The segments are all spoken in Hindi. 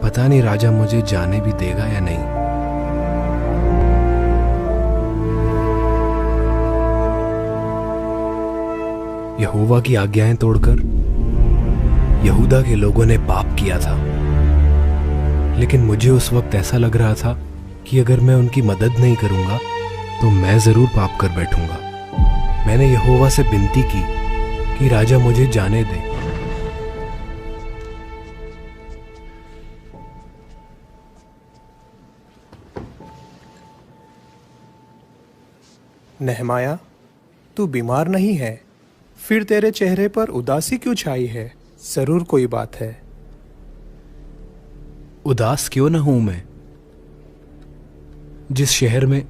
पता नहीं राजा मुझे जाने भी देगा या नहीं। यहोवा की आज्ञाएं तोड़कर यहूदा के लोगों ने पाप किया था, लेकिन मुझे उस वक्त ऐसा लग रहा था कि अगर मैं उनकी मदद नहीं करूंगा तो मैं जरूर पाप कर बैठूंगा। मैंने यहोवा से विनती की कि राजा मुझे जाने दे। नेहमाया, तू बीमार नहीं है, फिर तेरे चेहरे पर उदासी क्यों छाई है? जरूर कोई बात है। उदास क्यों न हूं मैं? जिस शहर में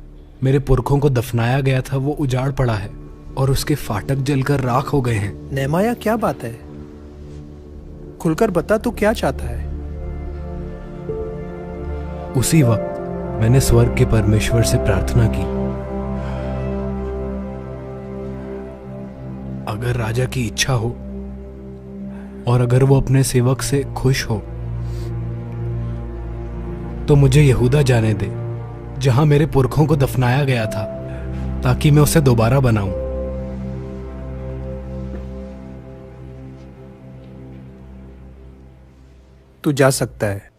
मेरे पुरखों को दफनाया गया था वो उजाड़ पड़ा है और उसके फाटक जलकर राख हो गए हैं। नेहमाया, क्या बात है? खुलकर बता, तू क्या चाहता है? उसी वक्त मैंने स्वर्ग के परमेश्वर से प्रार्थना की, अगर राजा की इच्छा हो और अगर वो अपने सेवक से खुश हो तो मुझे यहूदा जाने दे, जहां मेरे पुरखों को दफनाया गया था, ताकि मैं उसे दोबारा बनाऊं। तू जा सकता है।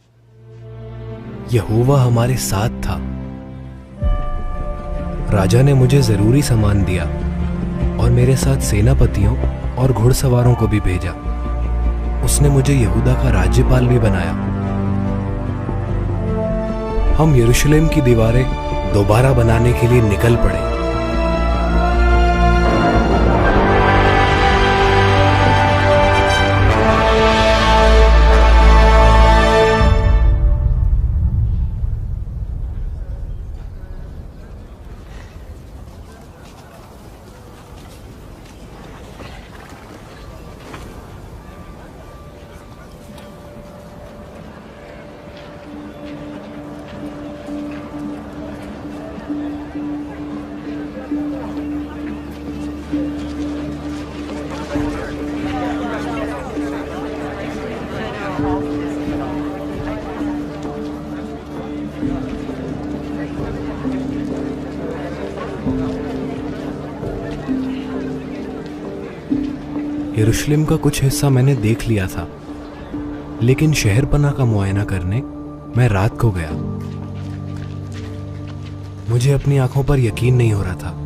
यहोवा हमारे साथ था। राजा ने मुझे जरूरी सामान दिया और मेरे साथ सेनापतियों और घुड़सवारों को भी भेजा। उसने मुझे यहूदा का राज्यपाल भी बनाया। हम यरूशलेम की दीवारें दोबारा बनाने के लिए निकल पड़े। यरूशलेम का कुछ हिस्सा मैंने देख लिया था, लेकिन शहरपना का मुआयना करने मैं रात को गया। मुझे अपनी आंखों पर यकीन नहीं हो रहा था।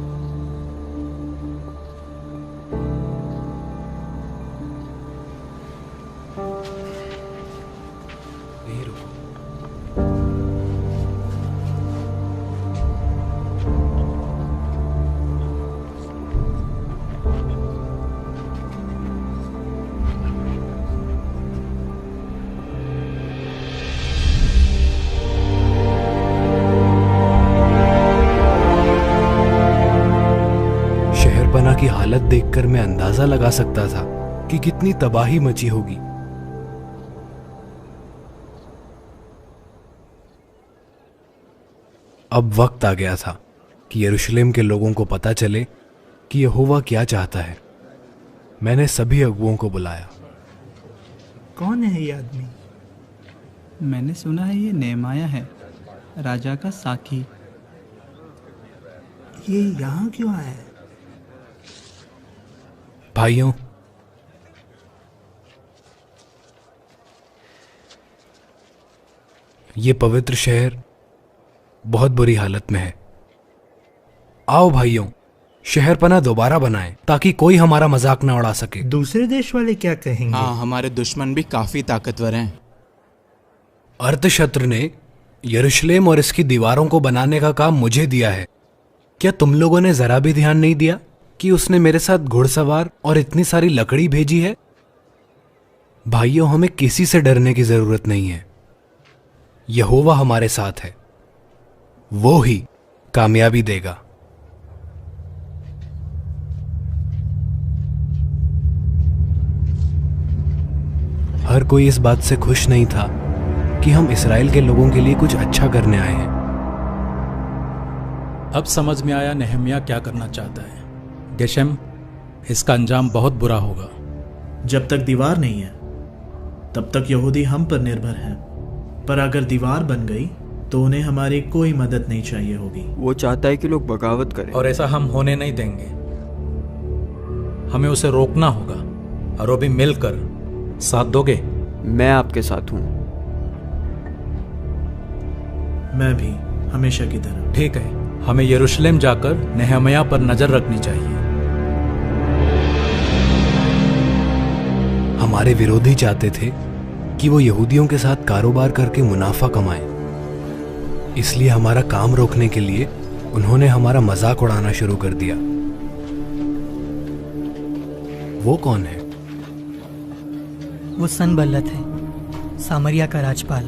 की हालत देखकर मैं अंदाजा लगा सकता था कि कितनी तबाही मची होगी। अब वक्त आ गया था कि यरूशलेम के लोगों को पता चले कि यहोवा क्या चाहता है। मैंने सभी अगुओं को बुलाया। कौन है ये आदमी? मैंने सुना है ये नेहमाया है, राजा का साकी। ये यहाँ क्यों आया है? भाइयों, ये पवित्र शहर बहुत बुरी हालत में है। आओ भाइयों, शहरपना दोबारा बनाएं ताकि कोई हमारा मजाक ना उड़ा सके। दूसरे देश वाले क्या कहेंगे? हाँ, हमारे दुश्मन भी काफी ताकतवर हैं। अर्थशस्त्र ने यरूशलेम और इसकी दीवारों को बनाने का काम मुझे दिया है। क्या तुम लोगों ने जरा भी ध्यान नहीं दिया कि उसने मेरे साथ घुड़सवार और इतनी सारी लकड़ी भेजी है? भाइयों, हमें किसी से डरने की जरूरत नहीं है। यहोवा हमारे साथ है, वो ही कामयाबी देगा। हर कोई इस बात से खुश नहीं था कि हम इस्राएल के लोगों के लिए कुछ अच्छा करने आए हैं। अब समझ में आया नेहम्याह क्या करना चाहता है। गेशम, इसका अंजाम बहुत बुरा होगा। जब तक दीवार नहीं है तब तक यहूदी हम पर निर्भर हैं। पर अगर दीवार बन गई तो उन्हें हमारी कोई मदद नहीं चाहिए होगी। वो चाहता है कि लोग बगावत करें। और ऐसा हम होने नहीं देंगे। हमें उसे रोकना होगा। और वो भी मिलकर। साथ दोगे? मैं आपके साथ हूँ। मैं भी, हमेशा की तरह। ठीक है, हमें यरूशलेम जाकर नेहम्याह पर नजर रखनी चाहिए। हमारे विरोधी चाहते थे कि वो यहूदियों के साथ कारोबार करके मुनाफा कमाए, इसलिए हमारा काम रोकने के लिए उन्होंने हमारा मजाक उड़ाना शुरू कर दिया। वो कौन है? वो सनबल्लत है, सामरिया का राजपाल।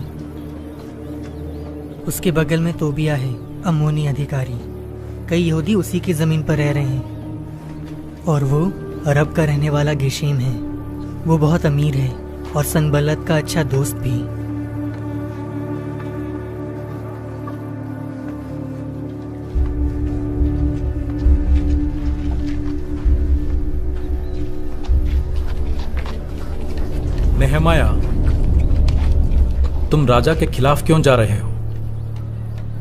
उसके बगल में तोबिया है, अम्मोनी अधिकारी। कई यहूदी उसी की जमीन पर रह रहे हैं। और वो अरब का रहने वाला गेशेम है। वो बहुत अमीर है और सनबल्लत का अच्छा दोस्त भी। नेहम्याह, तुम राजा के खिलाफ क्यों जा रहे हो?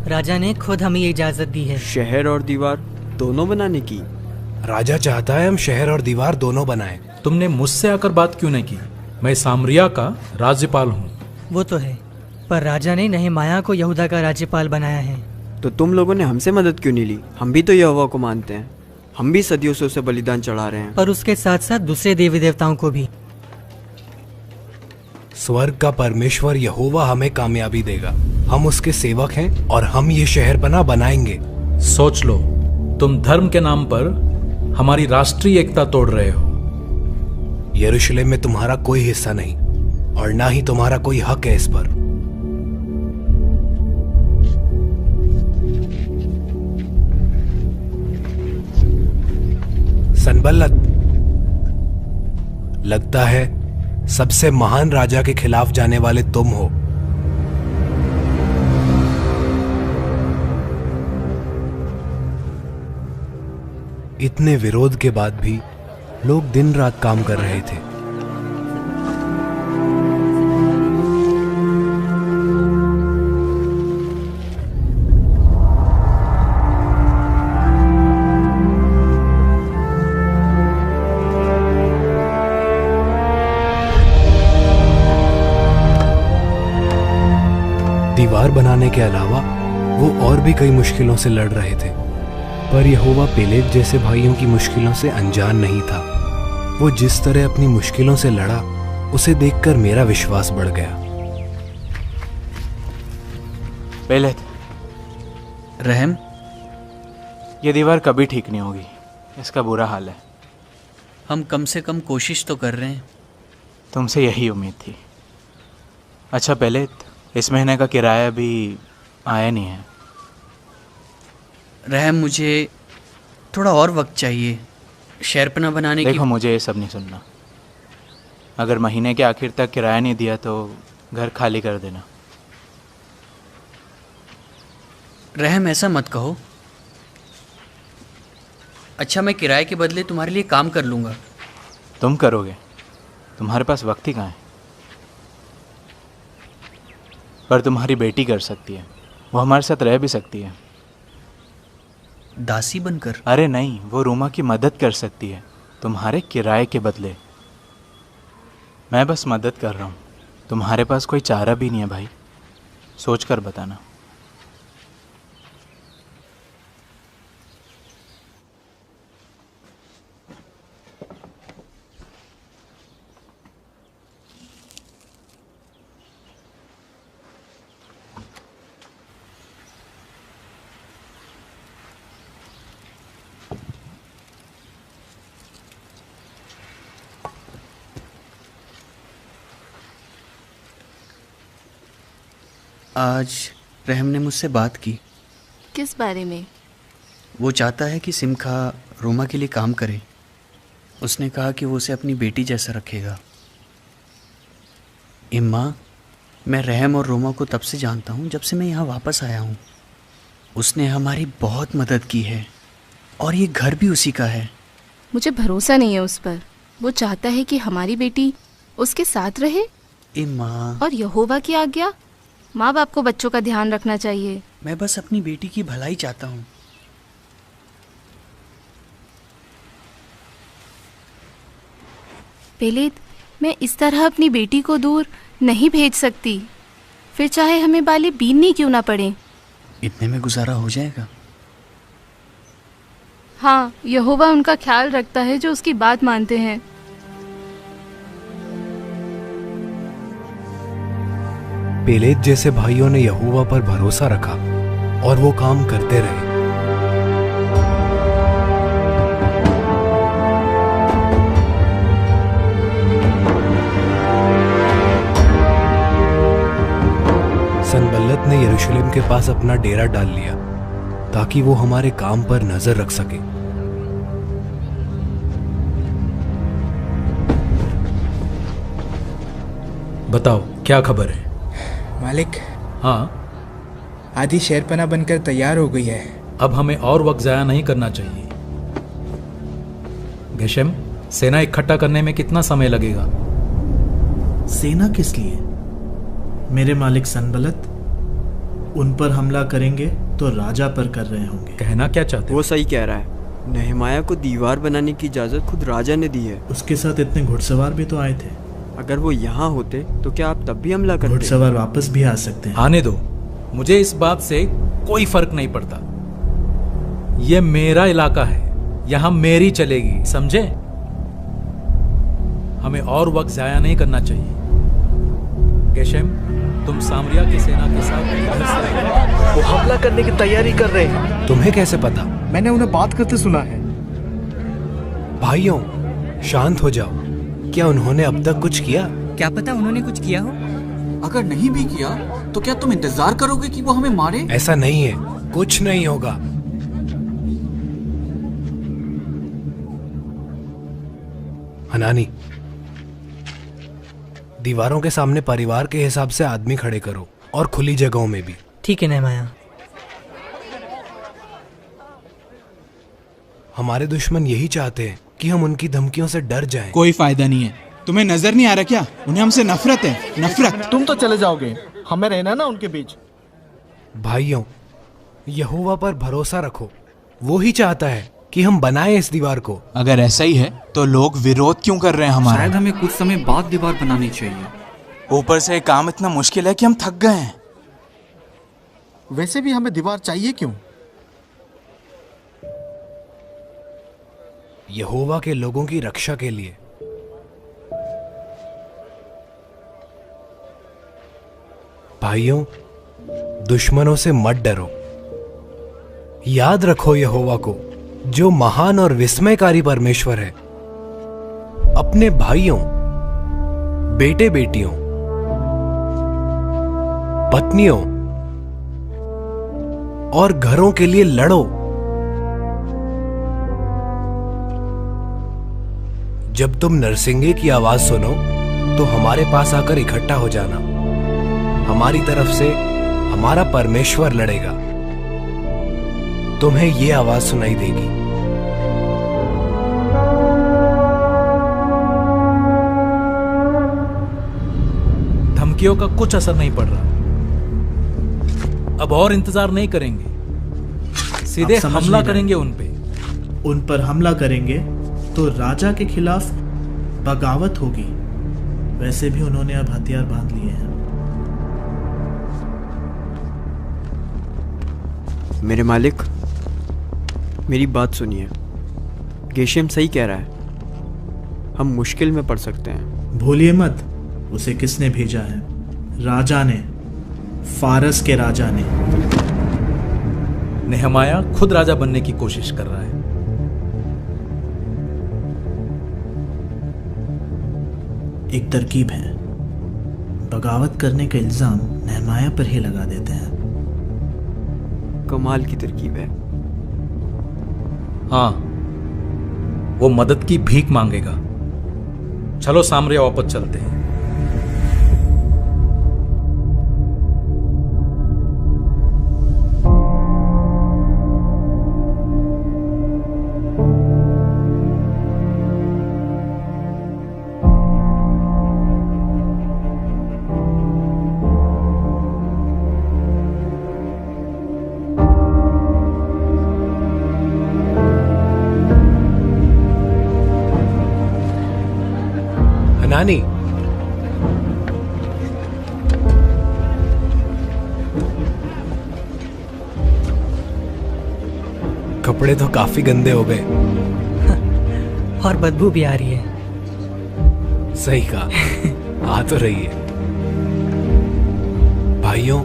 राजा ने खुद हमें ये इजाजत दी है। शहर और दीवार दोनों बनाने की? राजा चाहता है हम शहर और दीवार दोनों बनाएं। तुमने मुझसे आकर बात क्यों नहीं की? मैं सामरिया का राज्यपाल हूँ। वो तो है, पर राजा ने नेहम्याह को यहूदा का राज्यपाल बनाया है। तो तुम लोगों ने हमसे मदद क्यों नहीं ली? हम भी तो यहोवा को मानते हैं। हम भी सदियों से उसे बलिदान चढ़ा रहे हैं। पर उसके साथ साथ दूसरे देवी देवताओं को भी। स्वर्ग का परमेश्वर यहोवा हमें कामयाबी देगा। हम उसके सेवक हैं और हम ये शहरपनाह बनाएंगे। सोच लो, तुम धर्म के नाम पर हमारी राष्ट्रीय एकता तोड़ रहे हो। यरूशलेम में तुम्हारा कोई हिस्सा नहीं और ना ही तुम्हारा कोई हक है इस पर। सनबल्लत, लगता है सबसे महान राजा के खिलाफ जाने वाले तुम हो। इतने विरोध के बाद भी लोग दिन रात काम कर रहे थे। दीवार बनाने के अलावा वो और भी कई मुश्किलों से लड़ रहे थे, पर यहोवा पेलेग जैसे भाइयों की मुश्किलों से अनजान नहीं था। वो जिस तरह अपनी मुश्किलों से लड़ा, उसे देखकर मेरा विश्वास बढ़ गया। पेलेग, रहम, ये दीवार कभी ठीक नहीं होगी। इसका बुरा हाल है। हम कम से कम कोशिश तो कर रहे हैं। तुमसे यही उम्मीद थी। अच्छा पेलेग, इस महीने का किराया भी आया नहीं है। रहम, मुझे थोड़ा और वक्त चाहिए शहरपनाह बनाने की। देखो, मुझे ये सब नहीं सुनना। अगर महीने के आखिर तक किराया नहीं दिया तो घर खाली कर देना। रहम, ऐसा मत कहो। अच्छा, मैं किराए के बदले तुम्हारे लिए काम कर लूँगा। तुम करोगे? तुम्हारे पास वक्त ही कहाँ है? पर तुम्हारी बेटी कर सकती है। वो हमारे साथ रह भी सकती है। दासी बनकर? अरे नहीं, वो रूमा की मदद कर सकती है तुम्हारे किराए के बदले। मैं बस मदद कर रहा हूँ। तुम्हारे पास कोई चारा भी नहीं है भाई। सोच कर बताना। आज रहम ने मुझसे बात की। किस बारे में? वो चाहता है कि सिमखा रोमा के लिए काम करे। उसने कहा कि वो उसे अपनी बेटी जैसा रखेगा। इम्मा, मैं रहम और रोमा को तब से जानता हूँ जब से मैं यहाँ वापस आया हूँ। उसने हमारी बहुत मदद की है और ये घर भी उसी का है। मुझे भरोसा नहीं है उस पर। वो चाहता है कि हमारी बेटी उसके साथ रहे। इम्मा, और यहोवा की आज्ञा माँ बाप को बच्चों का ध्यान रखना चाहिए। मैं बस अपनी बेटी की भलाई चाहता हूँ। पेलेत, मैं इस तरह अपनी बेटी को दूर नहीं भेज सकती, फिर चाहे हमें बाले बीननी क्यों ना पड़े। इतने में गुजारा हो जाएगा। हाँ, यहोवा उनका ख्याल रखता है जो उसकी बात मानते हैं। पेलेत जैसे भाइयों ने यहोवा पर भरोसा रखा और वो काम करते रहे। सनबल्लत ने यरूशलेम के पास अपना डेरा डाल लिया ताकि वो हमारे काम पर नजर रख सके। बताओ क्या खबर है? मालिक, हाँ, आधी शहरपना बनकर तैयार हो गई है। अब हमें और वक्त जाया नहीं करना चाहिए। गेशेम, सेना इकट्ठा करने में कितना समय लगेगा? सेना किस लिए? मेरे मालिक सनबलत उन पर हमला करेंगे तो राजा पर कर रहे होंगे। कहना क्या चाहते वो सही कह रहा है। नेहमाया को दीवार बनाने की इजाजत खुद राजा ने दी है। उसके साथ इतने घुड़सवार भी तो आए थे। अगर वो यहाँ होते तो क्या आप तब भी हमला करते? घुड़सवार वापस भी आ सकते हैं। आने दो, मुझे इस बात से कोई फर्क नहीं पड़ता। ये मेरा इलाका है, यहाँ मेरी चलेगी, समझे? हमें और वक्त जाया नहीं करना चाहिए। गेशेम, तुम सामरिया की सेना के साथ वो हमला करने की तैयारी कर रहे हैं। तुम्हें कैसे पता? मैंने उन्हें बात करते सुना है। भाइयों, शांत हो जाओ। क्या उन्होंने अब तक कुछ किया? क्या पता उन्होंने कुछ किया हो। अगर नहीं भी किया तो क्या तुम इंतजार करोगे कि वो हमें मारे? ऐसा नहीं है, कुछ नहीं होगा। हनानी, दीवारों के सामने परिवार के हिसाब से आदमी खड़े करो और खुली जगहों में भी। ठीक है नेहमाया। हमारे दुश्मन यही चाहते हैं कि हम उनकी धमकियों से डर जाएं। कोई फायदा नहीं है। तुम्हें नजर नहीं आ रहा क्या? उन्हें हमसे नफरत है, नफरत। तुम तो चले जाओगे, हमें रहना ना उनके बीच। भाइयों, यहोवा पर भरोसा रखो। वो ही चाहता है कि हम बनाएं इस दीवार को। अगर ऐसा ही है तो लोग विरोध क्यों कर रहे हैं हमारा? शायद हमें कुछ समय बाद दीवार बनानी चाहिए। ऊपर से काम इतना मुश्किल है कि हम थक गए हैं। वैसे भी हमें दीवार चाहिए क्यों? यहोवा के लोगों की रक्षा के लिए। भाइयों, दुश्मनों से मत डरो। याद रखो यहोवा को, जो महान और विस्मयकारी परमेश्वर है। अपने भाइयों, बेटे बेटियों, पत्नियों और घरों के लिए लड़ो। जब तुम नरसिंगे की आवाज सुनो तो हमारे पास आकर इकट्ठा हो जाना। हमारी तरफ से हमारा परमेश्वर लड़ेगा। तुम्हें ये आवाज सुनाई देगी। धमकियों का कुछ असर नहीं पड़ रहा। अब और इंतजार नहीं करेंगे, सीधे हमला करेंगे उन पे। उन पर हमला करेंगे तो राजा के खिलाफ बगावत होगी। वैसे भी उन्होंने अब हथियार बांध लिए हैं। मेरे मालिक, मेरी बात सुनिए। गेशेम सही कह रहा है। हम मुश्किल में पड़ सकते हैं। भूलिए मत, उसे किसने भेजा है? राजा ने, फारस के राजा ने। नेहमाया खुद राजा बनने की कोशिश कर रहा है। एक तरकीब है, बगावत करने का इल्जाम नेहमाया पर ही लगा देते हैं। कमाल की तरकीब है। हाँ, वो मदद की भीख मांगेगा। चलो सामरिया वापस चलते हैं। हनानी, कपड़े तो काफी गंदे हो गए। और बदबू भी आ रही है। सही कहा, आ तो रही है। भाइयों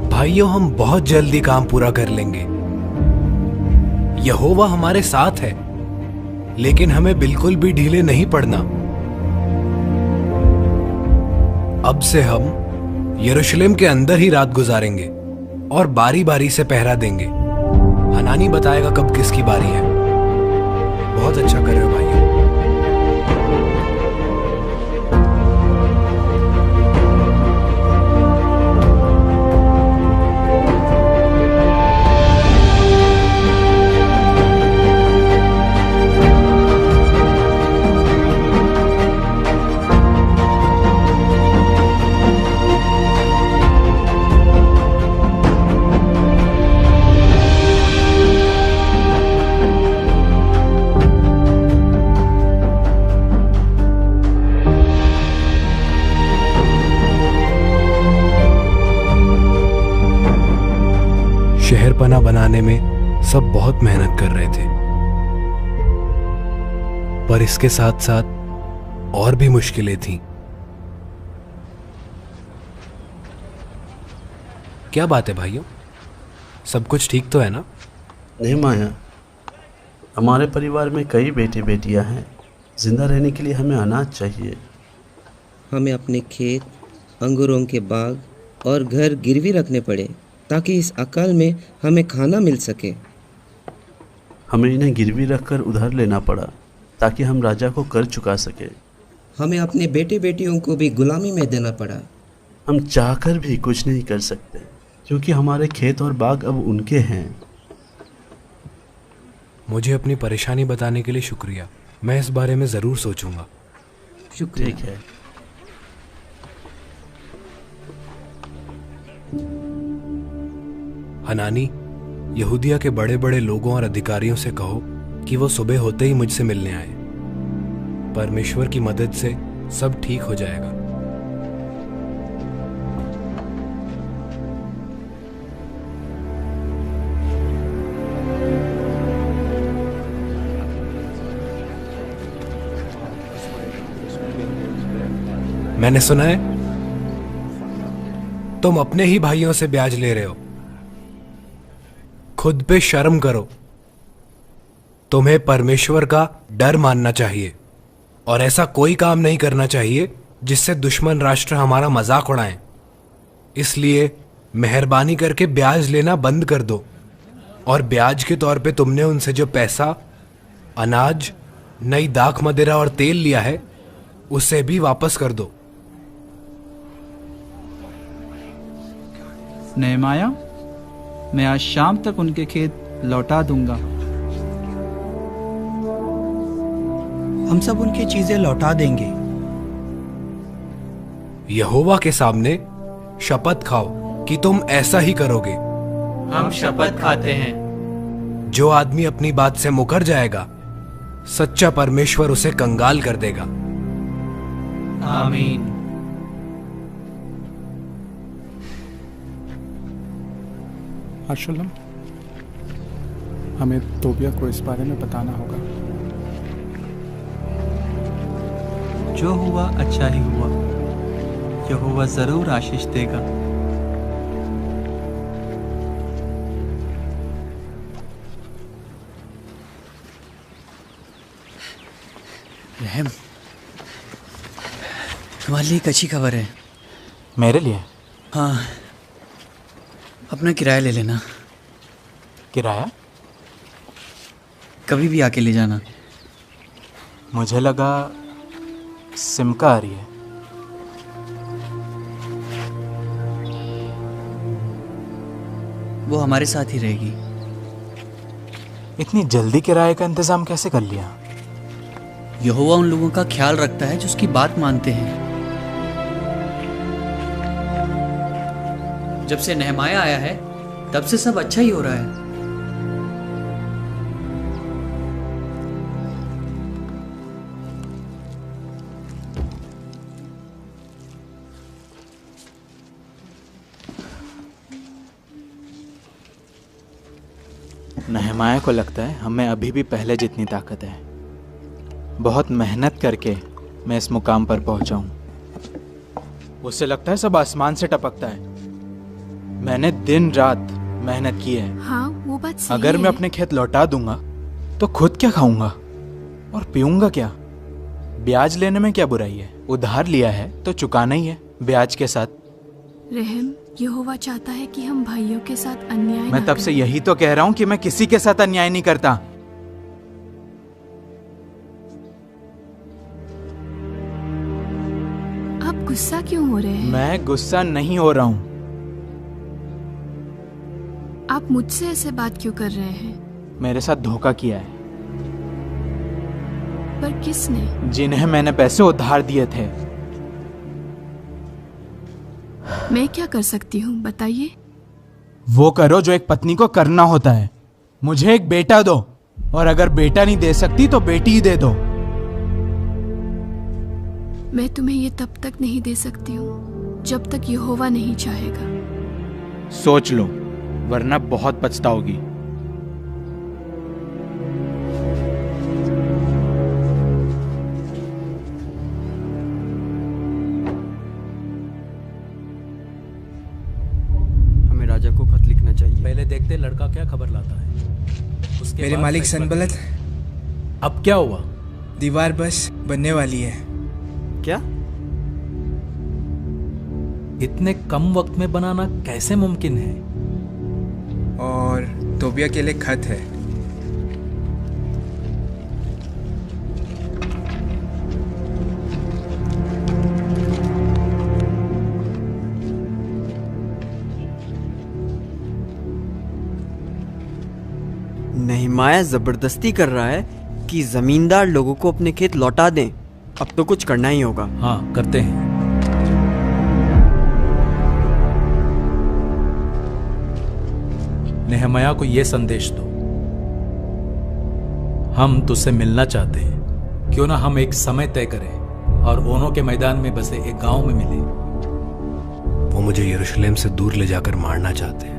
भाइयों, हम बहुत जल्दी काम पूरा कर लेंगे। यहोवा हमारे साथ है, लेकिन हमें बिल्कुल भी ढीले नहीं पड़ना। अब से हम यरूशलेम के अंदर ही रात गुजारेंगे और बारी बारी से पहरा देंगे। हनानी बताएगा कब किसकी बारी है। बहुत अच्छा कर रहे हो भाइयों। शहरपना बनाने में सब बहुत मेहनत कर रहे थे, पर इसके साथ साथ और भी मुश्किलें थीं। क्या बात है भाइयों, सब कुछ ठीक तो है ना? नहीं माया, हमारे परिवार में कई बेटे बेटियां हैं। जिंदा रहने के लिए हमें अनाज चाहिए। हमें अपने खेत, अंगूरों के बाग और घर गिरवी रखने पड़े ताकि इस अकाल में हमें खाना मिल सके। हमें इन्हें गिरवी रखकर उधार लेना पड़ा ताकि हम राजा को कर चुका सके। हमें अपने बेटे बेटियों को भी गुलामी में देना पड़ा। हम चाहकर भी कुछ नहीं कर सकते क्योंकि हमारे खेत और बाग अब उनके हैं। मुझे अपनी परेशानी बताने के लिए शुक्रिया। मैं इस बारे में ज़रूर सोचूंगा। शुक्रिया। ठीक है। हनानी, यहूदिया के बड़े बड़े लोगों और अधिकारियों से कहो कि वो सुबह होते ही मुझसे मिलने आए। परमेश्वर की मदद से सब ठीक हो जाएगा। मैंने सुना है तुम अपने ही भाइयों से ब्याज ले रहे हो। खुद पे शर्म करो। तुम्हें परमेश्वर का डर मानना चाहिए और ऐसा कोई काम नहीं करना चाहिए जिससे दुश्मन राष्ट्र हमारा मजाक उड़ाएं। इसलिए मेहरबानी करके ब्याज लेना बंद कर दो और ब्याज के तौर पे तुमने उनसे जो पैसा, अनाज, नई दाख मदिरा और तेल लिया है उसे भी वापस कर दो। नेहमाया, मैं आज शाम तक उनके खेत लौटा दूंगा। हम सब उनकी चीजें लौटा देंगे। यहोवा के सामने शपथ खाओ कि तुम ऐसा ही करोगे। हम शपथ खाते हैं। जो आदमी अपनी बात से मुकर जाएगा, सच्चा परमेश्वर उसे कंगाल कर देगा। आमीन। अशुलम, हमें तोबिया को इस बारे में बताना होगा। जो हुआ अच्छा ही हुआ। यहोवा जरूर आशीष देगा। रहम, तुम्हारे लिए एक अच्छी खबर है। मेरे लिए? हाँ, अपना किराया ले लेना। किराया? कभी भी आके ले जाना। मुझे लगा सिमका आ रही है। वो हमारे साथ ही रहेगी। इतनी जल्दी किराए का इंतजाम कैसे कर लिया? यहोवा उन लोगों का ख्याल रखता है जो उसकी बात मानते हैं। जब से नेहमाया आया है तब से सब अच्छा ही हो रहा है। नहमाया को लगता है हमें अभी भी पहले जितनी ताकत है। बहुत मेहनत करके मैं इस मुकाम पर पहुंचा हूं। उससे लगता है सब आसमान से टपकता है। मैंने दिन रात मेहनत की है। हाँ, वो बात सही अगर है। मैं अपने खेत लौटा दूंगा तो खुद क्या खाऊंगा और पीऊंगा क्या? ब्याज लेने में क्या बुराई है? उधार लिया है तो चुकाना ही है ब्याज के साथ। रहम, यहोवा चाहता है कि हम भाइयों के साथ अन्याय मैं ना तब से करें। यही तो कह रहा हूं कि मैं किसी के साथ अन्याय नहीं करता। आप गुस्सा क्यों हो रहे हैं? मैं गुस्सा नहीं हो रहा हूं। आप मुझसे ऐसे बात क्यों कर रहे हैं? मेरे साथ धोखा किया है। पर किसने? जिन्हें मैंने पैसे उधार दिए थे। मैं क्या कर सकती हूँ बताइए? वो करो जो एक पत्नी को करना होता है। मुझे एक बेटा दो, और अगर बेटा नहीं दे सकती तो बेटी ही दे दो। मैं तुम्हें ये तब तक नहीं दे सकती हूँ जब तक यहोवा नहीं चाहेगा। सोच लो, वरना बहुत पछताओगी। हमें राजा को खत लिखना चाहिए। पहले देखते लड़का क्या खबर लाता है। उसके मेरे बाद मालिक फैसला सनबलत, करते। अब क्या हुआ? दीवार बस बनने वाली है। क्या? इतने कम वक्त में बनाना कैसे मुमकिन है? और तोबिया के लिए खत है। नहमाया जबरदस्ती कर रहा है कि जमींदार लोगों को अपने खेत लौटा दें। अब तो कुछ करना ही होगा। हाँ, करते हैं। नेहमाया को यह संदेश दो, हम तुझसे मिलना चाहते हैं। क्यों ना हम एक समय तय करें और ओनो के मैदान में बसे एक गांव में मिले। वो मुझे यरूशलेम से दूर ले जाकर मारना चाहते हैं।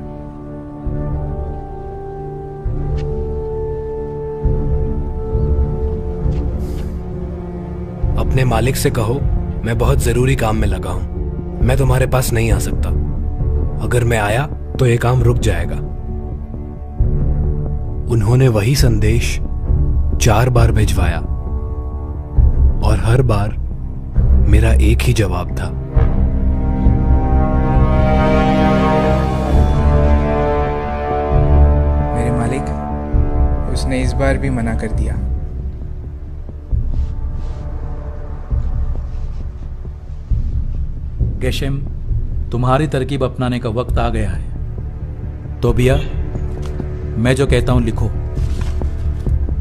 अपने मालिक से कहो मैं बहुत जरूरी काम में लगा हूं, मैं तुम्हारे पास नहीं आ सकता। अगर मैं आया तो ये काम रुक जाएगा। उन्होंने वही संदेश 4 बार भिजवाया और हर बार मेरा एक ही जवाब था। मेरे मालिक, उसने इस बार भी मना कर दिया। गेशेम, तुम्हारी तरकीब अपनाने का वक्त आ गया है। तोबिया, मैं जो कहता हूं लिखो।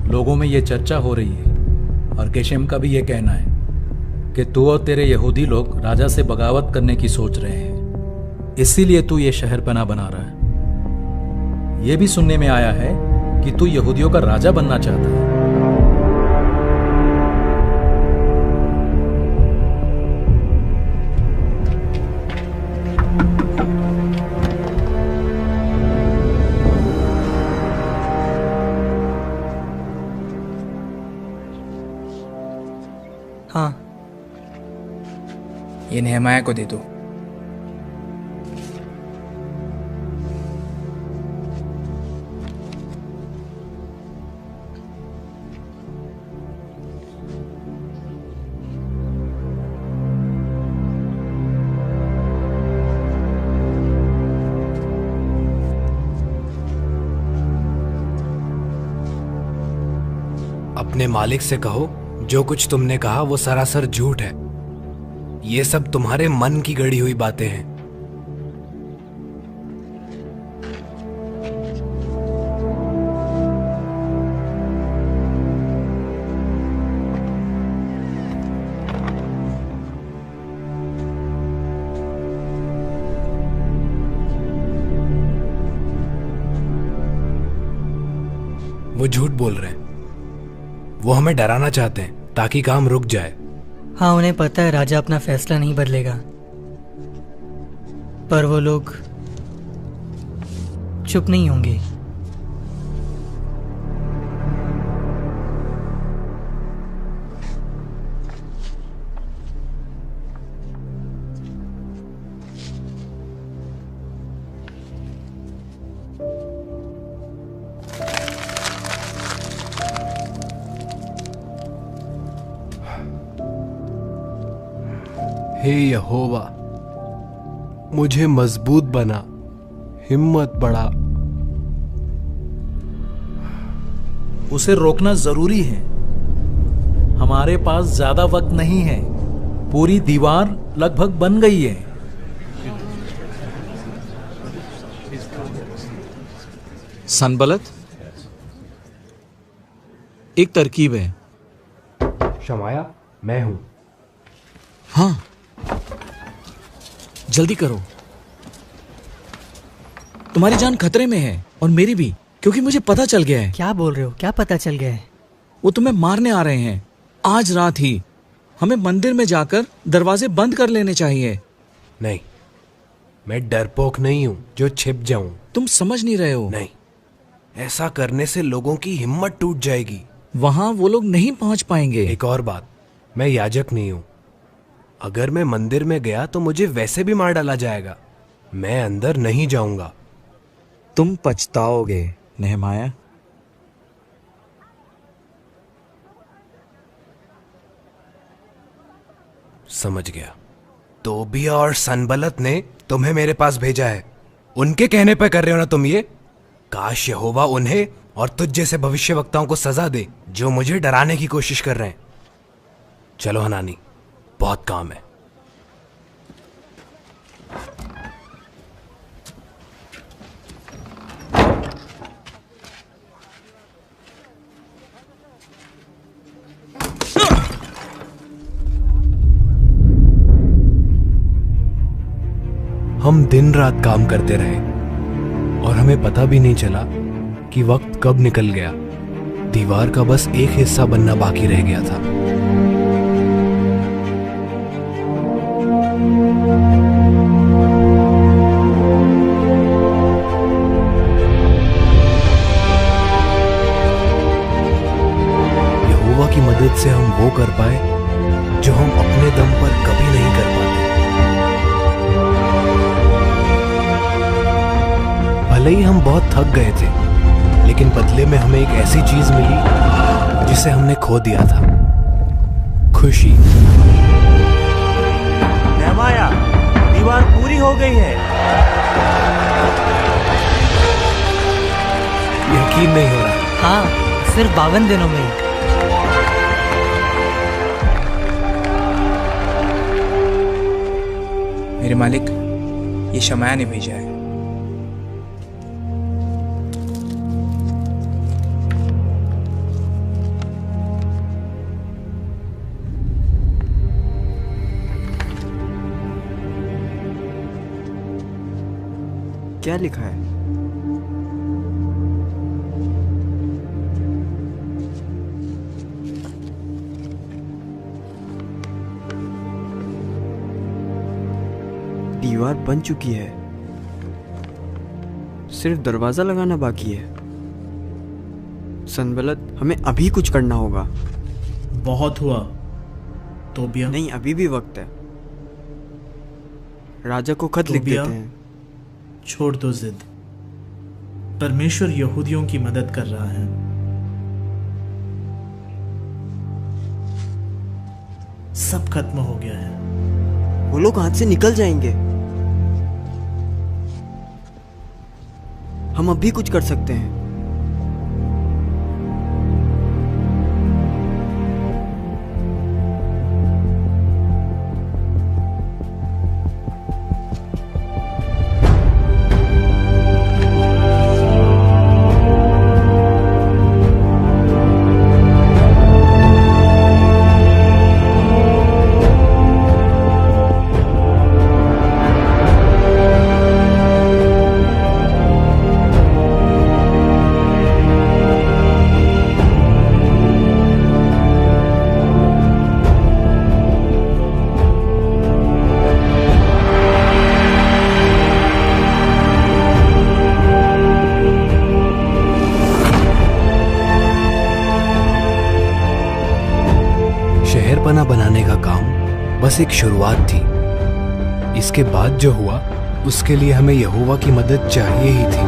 लोगों में यह चर्चा हो रही है और गेशेम का भी यह कहना है कि तू और तेरे यहूदी लोग राजा से बगावत करने की सोच रहे हैं, इसीलिए तू ये शहर पनाह बना रहा है। यह भी सुनने में आया है कि तू यहूदियों का राजा बनना चाहता है। हाँ, ये नेहमाया को दे दो। अपने मालिक से कहो जो कुछ तुमने कहा वो सरासर झूठ है। ये सब तुम्हारे मन की गढ़ी हुई बातें हैं। वो झूठ बोल रहे हैं। वो हमें डराना चाहते हैं ताकि काम रुक जाए। हाँ, उन्हें पता है राजा अपना फैसला नहीं बदलेगा, पर वो लोग चुप नहीं होंगे। हे यहोवा, मुझे मजबूत बना, हिम्मत बढ़ा। उसे रोकना जरूरी है। हमारे पास ज्यादा वक्त नहीं है। पूरी दीवार लगभग बन गई है। सनबलत, एक तरकीब है। शमाया, मैं हूं। हाँ, जल्दी करो। तुम्हारी जान खतरे में है और मेरी भी, क्योंकि मुझे पता चल गया है। क्या बोल रहे हो? क्या पता चल गया है? वो तुम्हें मारने आ रहे हैं आज रात ही। हमें मंदिर में जाकर दरवाजे बंद कर लेने चाहिए। नहीं, मैं डरपोक नहीं हूं जो छिप जाऊं। तुम समझ नहीं रहे हो। नहीं, ऐसा करने से लोगों की हिम्मत टूट जाएगी। वहां वो लोग नहीं पहुंच पाएंगे। एक और बात, मैं याजक नहीं हूं। अगर मैं मंदिर में गया तो मुझे वैसे भी मार डाला जाएगा। मैं अंदर नहीं जाऊंगा। तुम पछताओगे नेहमाया। समझ गया। तोबिया और सनबलत ने तुम्हें मेरे पास भेजा है। उनके कहने पर कर रहे हो ना तुम ये? काश यहोवा उन्हें और तुझ जैसे भविष्यवक्ताओं को सजा दे जो मुझे डराने की कोशिश कर रहे हैं। चलो हनानी, बहुत काम है। हम दिन रात काम करते रहे और हमें पता भी नहीं चला कि वक्त कब निकल गया। दीवार का बस एक हिस्सा बनना बाकी रह गया था। यहोवा की मदद से हम वो कर पाए जो हम अपने दम पर कभी नहीं कर पाते। भले ही हम बहुत थक गए थे, लेकिन बदले में हमें एक ऐसी चीज मिली जिसे हमने खो दिया था, खुशी। नेहमाया, दीवार पूरी हो गई है। यकीन नहीं हो रहा। हाँ, सिर्फ 52 दिनों में। मेरे मालिक, ये शमाया ने भेजा है। क्या लिखा है? दीवार बन चुकी है, सिर्फ दरवाजा लगाना बाकी है। सनबलत, हमें अभी कुछ करना होगा। बहुत हुआ तोबिया। नहीं, अभी भी वक्त है। राजा को खत लिख देते हैं। छोड़ दो जिद। परमेश्वर यहूदियों की मदद कर रहा है। सब खत्म हो गया है। वो लोग हाथ से निकल जाएंगे। हम अभी कुछ कर सकते हैं। शहरपना बनाने का काम बस एक शुरुआत थी। इसके बाद जो हुआ उसके लिए हमें यहोवा की मदद चाहिए ही थी।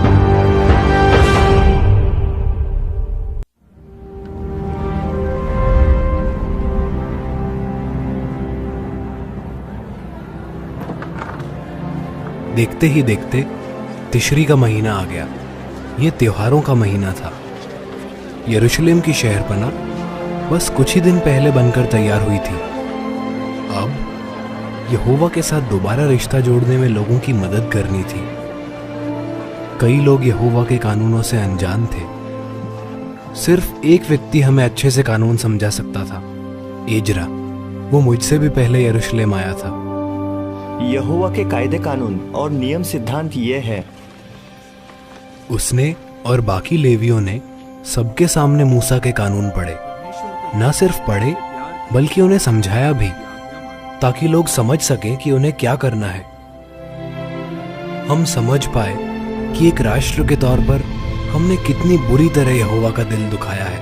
देखते ही देखते तिशरी का महीना आ गया। ये त्योहारों का महीना था। यरूशलेम की शहरपना बस कुछ ही दिन पहले बनकर तैयार हुई थी। अब यहोवा के साथ दोबारा रिश्ता जोड़ने में लोगों की मदद करनी थी। कई लोग यहोवा के कानूनों से अनजान थे। सिर्फ एक व्यक्ति हमें अच्छे से कानून समझा सकता था, एजरा। वो मुझसे भी पहले यरूशलेम आया था। यहोवा के कायदे कानून और नियम सिद्धांत ये है। उसने और बाकी लेवियों ने सबके सामने मूसा के कानून पढ़े। न सिर्फ पढ़े बल्कि उन्हें समझाया भी, ताकि लोग समझ सके कि उन्हें क्या करना है। हम समझ पाए कि एक राष्ट्र के तौर पर हमने कितनी बुरी तरह यहोवा का दिल दुखाया है,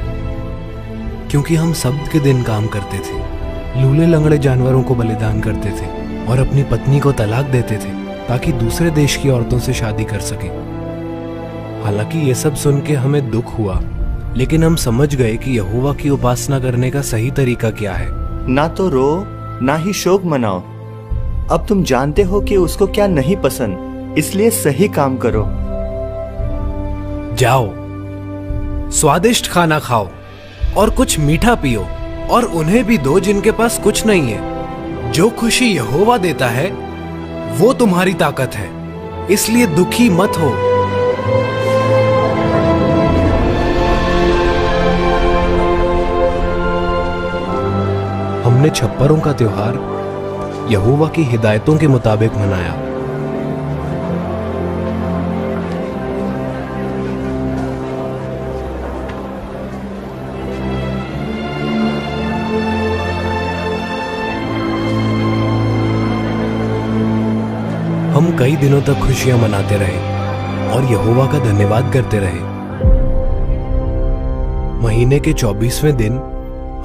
क्योंकि हम सब्त के दिन काम करते थे, लूले लंगड़े जानवरों को बलिदान करते थे और अपनी पत्नी को तलाक देते थे ताकि दूसरे देश की औरतों से शादी कर सके। हालांकि ये सब सुन के हमें दुख हुआ, लेकिन हम समझ गए कि यहोवा की उपासना करने का सही तरीका क्या है। ना तो रो ना ही शोक मनाओ। अब तुम जानते हो कि उसको क्या नहीं पसंद, इसलिए सही काम करो। जाओ, स्वादिष्ट खाना खाओ और कुछ मीठा पियो, और उन्हें भी दो जिनके पास कुछ नहीं है। जो खुशी यहोवा देता है वो तुम्हारी ताकत है, इसलिए दुखी मत हो। हमने छप्परों का त्योहार यहोवा की हिदायतों के मुताबिक मनाया। हम कई दिनों तक खुशियां मनाते रहे और यहोवा का धन्यवाद करते रहे। महीने के 24वें दिन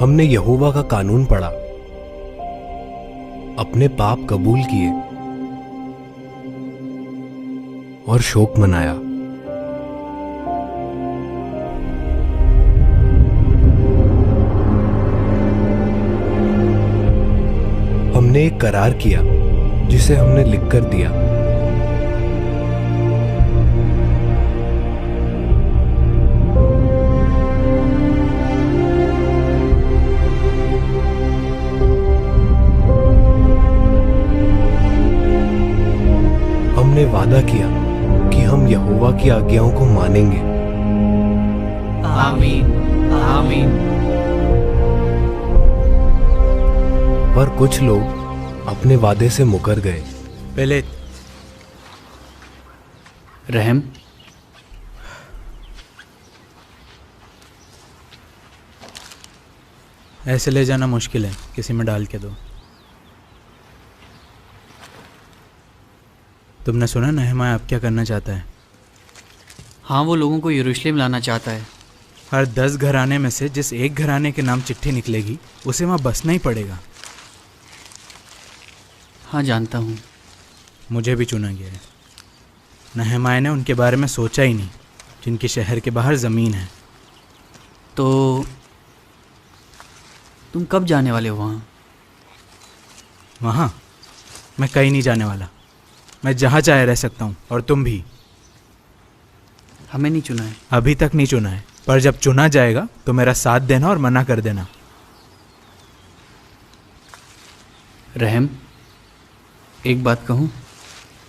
हमने यहोवा का कानून पढ़ा, अपने पाप कबूल किए और शोक मनाया। हमने एक करार किया जिसे हमने लिखकर दिया। हमने वादा किया कि हम यहोवा की आज्ञाओं को मानेंगे। आमीन, आमीन। पर कुछ लोग अपने वादे से मुकर गए। पहले रहम, ऐसे ले जाना मुश्किल है, किसी में डाल के दो। तुमने सुना नहमाया अब क्या करना चाहता है? हाँ, वो लोगों को यरूशलेम लाना चाहता है। हर 10 घराने में से जिस एक घराने के नाम चिट्ठी निकलेगी उसे वहाँ बसना ही पड़ेगा। हाँ, जानता हूँ। मुझे भी चुना गया है। नहमाया ने उनके बारे में सोचा ही नहीं, जिनकी शहर के बाहर ज़मीन है। तो तुम कब जाने वाले हो वहाँ? वहाँ मैं कहीं नहीं जाने वाला। मैं जहाँ चाहे रह सकता हूँ, और तुम भी। हमें नहीं चुना है। अभी तक नहीं चुना है, पर जब चुना जाएगा तो मेरा साथ देना और मना कर देना। रहम, एक बात कहूँ,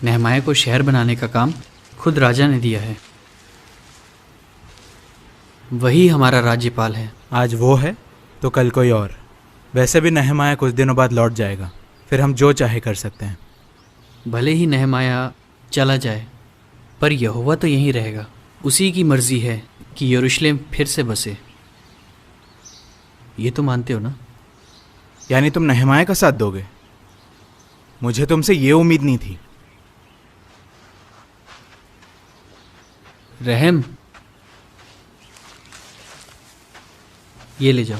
नहमाया को शहर बनाने का काम खुद राजा ने दिया है। वही हमारा राज्यपाल है। आज वो है तो कल कोई और। वैसे भी नहमाया कुछ दिनों बाद लौट जाएगा, फिर हम जो चाहे कर सकते हैं। भले ही नहमाया चला जाए, पर यहोवा तो यहीं रहेगा। उसी की मर्जी है कि यरूशलेम फिर से बसे। ये तो मानते हो ना? यानी तुम नहमाया का साथ दोगे? मुझे तुमसे ये उम्मीद नहीं थी। रहम, ये ले जाओ।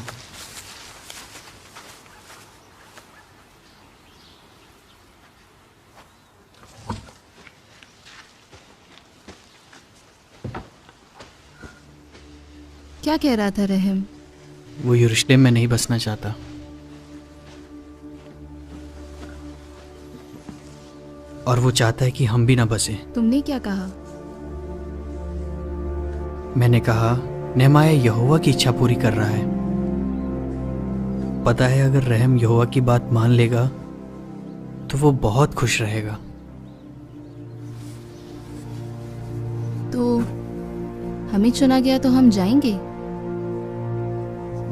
क्या कह रहा था रहम? वो यरूशलेम में नहीं बसना चाहता। और वो चाहता है कि हम भी ना बसें। तुमने क्या कहा? मैंने कहा नेहमाया यहोवा की इच्छा पूरी कर रहा है। पता है अगर रहम यहोवा की बात मान लेगा तो वो बहुत खुश रहेगा। तो हमें चुना गया तो हम जाएंगे?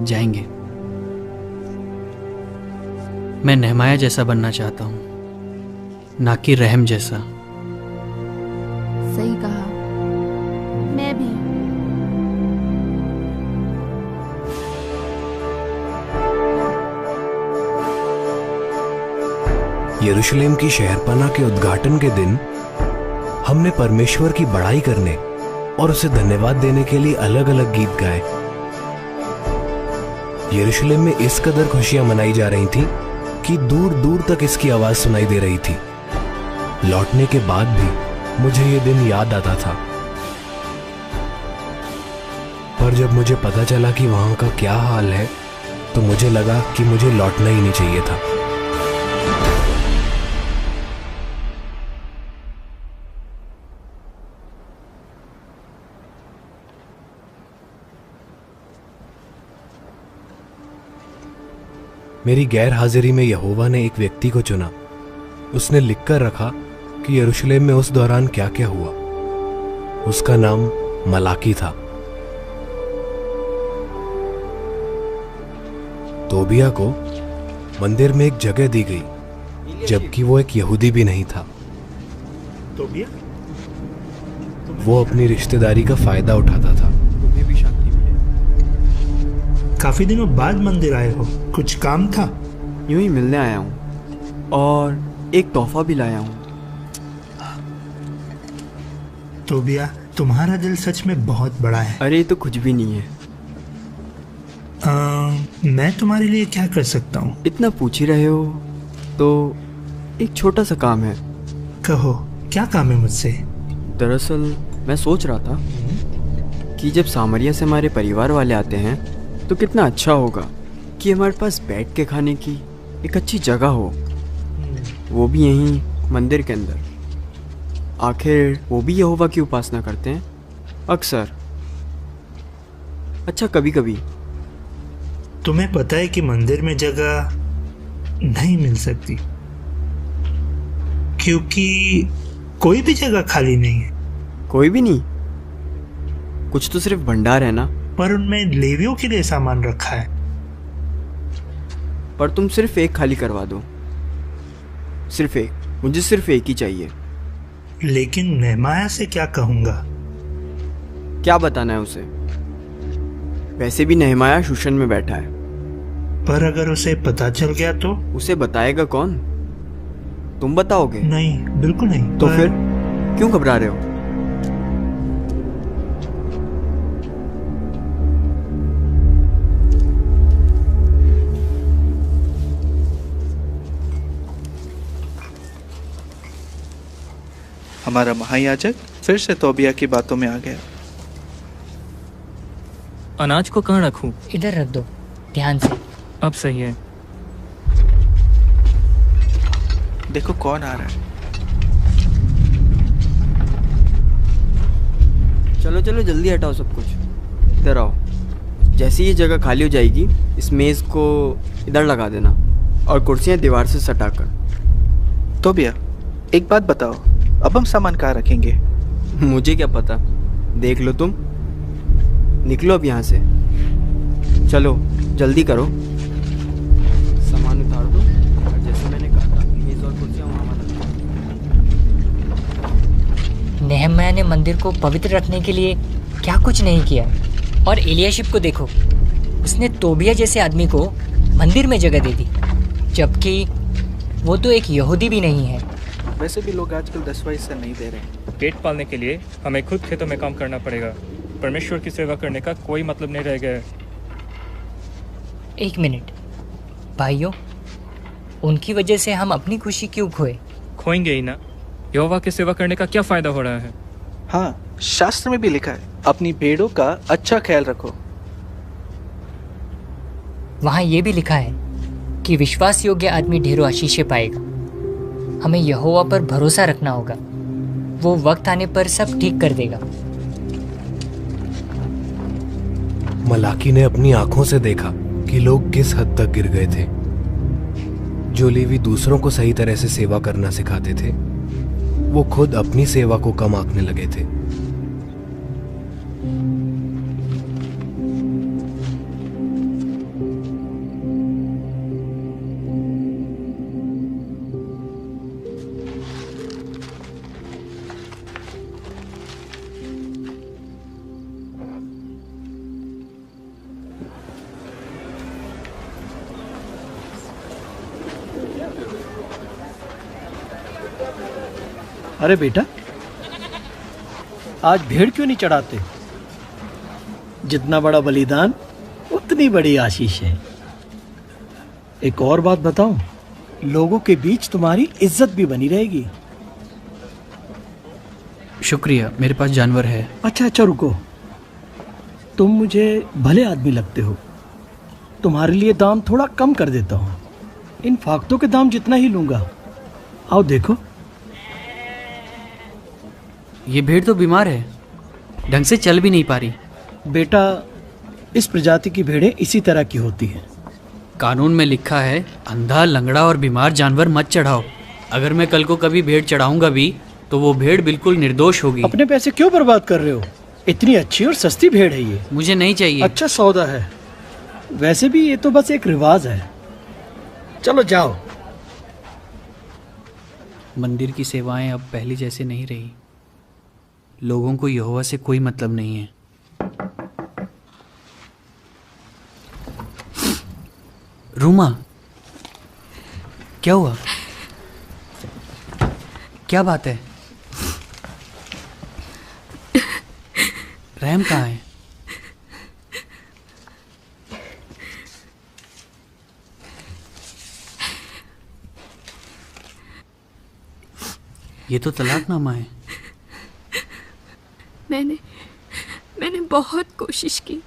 जाएंगे। मैं नेहमाया जैसा बनना चाहता हूं, ना कि रहम जैसा। सही कहा। मैं भी। यरूशलेम की शहरपनाह के उद्घाटन के दिन हमने परमेश्वर की बड़ाई करने और उसे धन्यवाद देने के लिए अलग अलग गीत गाए। यरूशलेम में इस कदर खुशियां मनाई जा रही थीं कि दूर दूर तक इसकी आवाज सुनाई दे रही थी। लौटने के बाद भी मुझे ये दिन याद आता था, पर जब मुझे पता चला कि वहां का क्या हाल है तो मुझे लगा कि मुझे लौटना ही नहीं चाहिए था। मेरी गैर हाजिरी में यहोवा ने एक व्यक्ति को चुना। उसने लिखकर रखा कि यरूशलेम में उस दौरान क्या क्या हुआ। उसका नाम मलाकी था। तोबिया को मंदिर में एक जगह दी गई, जबकि वो एक यहूदी भी नहीं था। तोबिया? वो अपनी रिश्तेदारी का फायदा उठाता था। काफी दिनों बाद मंदिर आए हो, कुछ काम था? यूं ही मिलने आया हूँ और एक तोहफा भी लाया हूँ। तोबिया, तुम्हारा दिल सच में बहुत बड़ा है। अरे ये तो कुछ भी नहीं है। मैं तुम्हारे लिए क्या कर सकता हूँ? इतना पूछ ही रहे हो तो एक छोटा सा काम है। कहो, क्या काम है मुझसे? दरअसल मैं सोच रहा था कि जब सामरिया से हमारे परिवार वाले आते हैं तो कितना अच्छा होगा कि हमारे पास बैठ के खाने की एक अच्छी जगह हो, वो भी यहीं मंदिर के अंदर। आखिर वो भी यहोवा की उपासना करते हैं अक्सर। अच्छा, कभी कभी। तुम्हें पता है कि मंदिर में जगह नहीं मिल सकती क्योंकि कोई भी जगह खाली नहीं है। कोई भी नहीं? कुछ तो सिर्फ भंडार है ना। पर उनमें लेवियों के लिए सामान रखा है। पर तुम सिर्फ एक खाली करवा दो। सिर्फ एक। मुझे सिर्फ एक ही चाहिए। लेकिन नेहमाया से क्या कहूंगा? क्या बताना है उसे? वैसे भी नेहमाया शूशन में बैठा है। पर अगर उसे पता चल गया तो? उसे बताएगा कौन? तुम बताओगे? नहीं, बिल्कुल नहीं। तो फिर क्यों घबरा रहे हो? हमारा महायाजक फिर से तोबिया की बातों में आ गया। अनाज को कहाँ रखूं? इधर रख दो, ध्यान से। अब सही है। देखो कौन आ रहा है। चलो चलो जल्दी हटाओ सब कुछ। इधर आओ। जैसे ये जगह खाली हो जाएगी इस मेज को इधर लगा देना और कुर्सियां दीवार से सटाकर। तोबिया, एक बात बताओ, अब हम सामान कहाँ रखेंगे? मुझे क्या पता, देख लो तुम। निकलो अब यहाँ से। चलो जल्दी करो, सामान उतार दो और जैसे मैंने कहा था मेज और कुर्सियां वहाँ रखो। नेहम्याह ने मंदिर को पवित्र रखने के लिए क्या कुछ नहीं किया। और एलियाशिब को देखो, उसने तोबिया जैसे आदमी को मंदिर में जगह दे दी, जबकि वो तो एक यहूदी भी नहीं है। वैसे भी लोग आजकल 10वां हिस्सा नहीं दे रहे। पेट पालने के लिए हमें खुद खेतों में काम करना पड़ेगा। परमेश्वर की सेवा करने का कोई मतलब नहीं रह गया है। एक मिनट भाइयों, उनकी वजह से हम अपनी खुशी क्यों खोएंगे ही ना। यहोवा की सेवा करने का क्या फायदा हो रहा है? हाँ, शास्त्र में भी लिखा है, अपनी भेड़ों का अच्छा ख्याल रखो। वहाँ ये भी लिखा है कि विश्वास योग्य आदमी ढेरों आशीषें पाएगा। हमें यहोवा पर भरोसा रखना होगा। वो वक्त आने पर सब ठीक कर देगा। मलाकी ने अपनी आंखों से देखा कि लोग किस हद तक गिर गए थे। जो लेवी दूसरों को सही तरह से सेवा करना सिखाते थे, वो खुद अपनी सेवा को कम आंकने लगे थे। अरे बेटा, आज भेड़ क्यों नहीं चढ़ाते? जितना बड़ा बलिदान उतनी बड़ी आशीष है। एक और बात बताऊं, लोगों के बीच तुम्हारी इज्जत भी बनी रहेगी। शुक्रिया, मेरे पास जानवर है। अच्छा रुको, तुम मुझे भले आदमी लगते हो, तुम्हारे लिए दाम थोड़ा कम कर देता हूँ। इन फाख्तों के दाम जितना ही लूंगा। आओ देखो। ये भेड़ तो बीमार है, ढंग से चल भी नहीं पा रही। बेटा, इस प्रजाति की भेड़ें इसी तरह की होती हैं। कानून में लिखा है अंधा, लंगड़ा और बीमार जानवर मत चढ़ाओ। अगर मैं कल को कभी भेड़ चढ़ाऊंगा भी तो वो भेड़ बिल्कुल निर्दोष होगी। अपने पैसे क्यों बर्बाद कर रहे हो? इतनी अच्छी और सस्ती भेड़ है ये। मुझे नहीं चाहिए। अच्छा सौदा है। वैसे भी ये तो बस एक रिवाज है। चलो जाओ। मंदिर की सेवाएं अब पहले जैसे नहीं रही। लोगों को यहोवा से कोई मतलब नहीं है। रूमा, क्या हुआ? क्या बात है? रहम कहाँ है? ये तो तलाकनामा है। मैंने बहुत कोशिश की,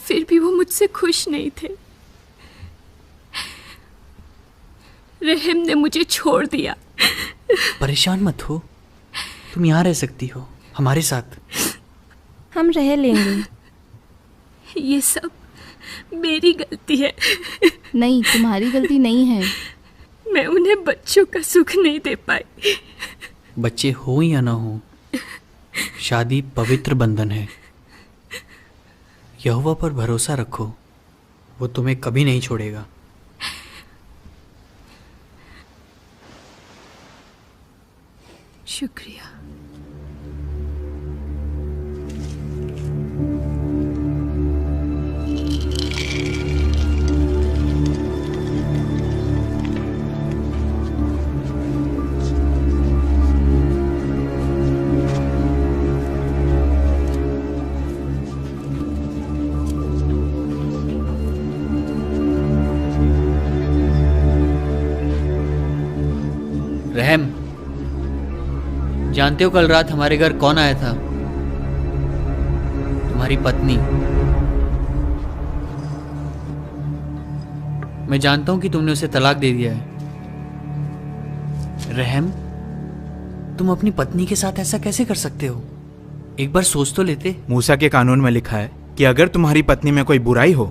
फिर भी वो मुझसे खुश नहीं थे। रहम ने मुझे छोड़ दिया। परेशान मत हो, तुम यहाँ रह सकती हो हमारे साथ। हम रह लेंगे। ये सब मेरी गलती है। नहीं, तुम्हारी गलती नहीं है। मैं उन्हें बच्चों का सुख नहीं दे पाई। बच्चे हो या ना हो, शादी पवित्र बंधन है। यहोवा पर भरोसा रखो, वो तुम्हें कभी नहीं छोड़ेगा। शुक्रिया। रहम, जानते हो कल रात हमारे घर कौन आया था? तुम्हारी पत्नी। मैं जानता हूं कि तुमने उसे तलाक दे दिया है। रहम, तुम अपनी पत्नी के साथ ऐसा कैसे कर सकते हो? एक बार सोच तो लेते। मूसा के कानून में लिखा है कि अगर तुम्हारी पत्नी में कोई बुराई हो